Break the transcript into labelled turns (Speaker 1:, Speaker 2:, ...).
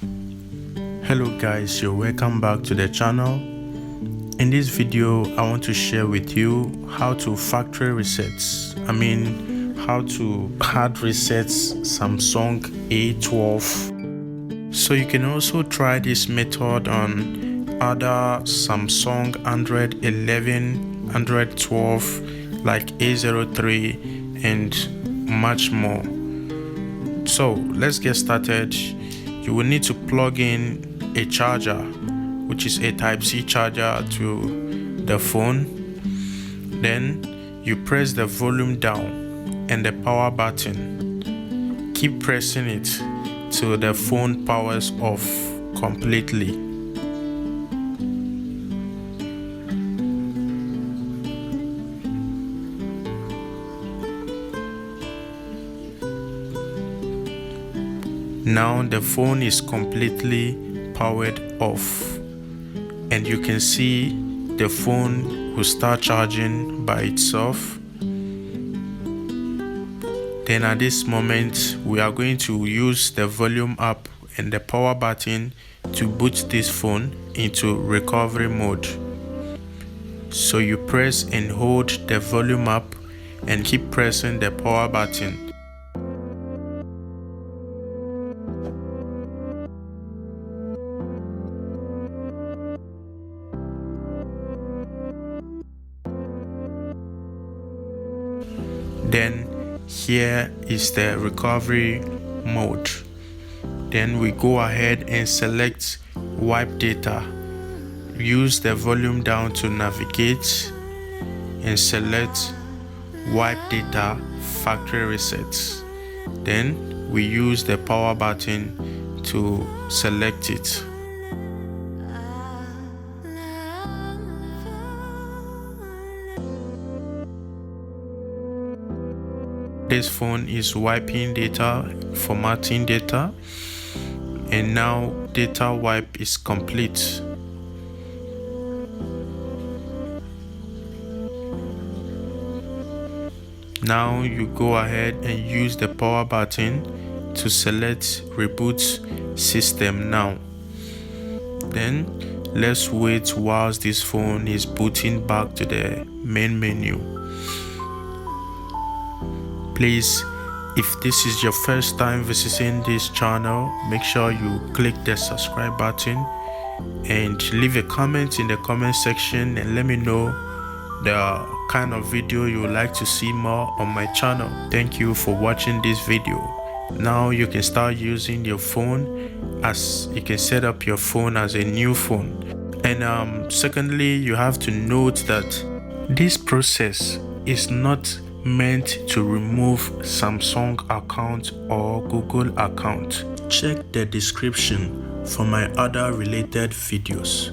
Speaker 1: Hello guys, you're welcome back to the channel. In this video I want to share with you how to factory reset, how to hard reset Samsung A12. So you can also try this method on other Samsung Android 11, Android 12 like A03 and much more. So let's get started. You will need to plug in a charger, which is a Type-C charger, to the phone. Then you press the volume down and the power button. Keep pressing it till the phone powers off completely. Now the phone is completely powered off, and you can see the phone will start charging by itself. Then at this moment we are going to use the volume up and the power button to boot this phone into recovery mode. So you press and hold the volume up and keep pressing the power button. Then here is the recovery mode. Then we go ahead and select wipe data. Use the volume down to navigate and select wipe data factory reset. Then we use the power button to select it. This phone is wiping data, formatting data, and now data wipe is complete. Now you go ahead and use the power button to select reboot system now. Then let's wait whilst this phone is booting back to the main menu. Please, if this is your first time visiting this channel, make sure you click the subscribe button and leave a comment in the comment section and let me know the kind of video you would like to see more on my channel. Thank you for watching this video. Now you can start using your phone, as you can set up your phone as a new phone. And secondly, you have to note that this process is not meant to remove Samsung account or Google account. Check the description for my other related videos.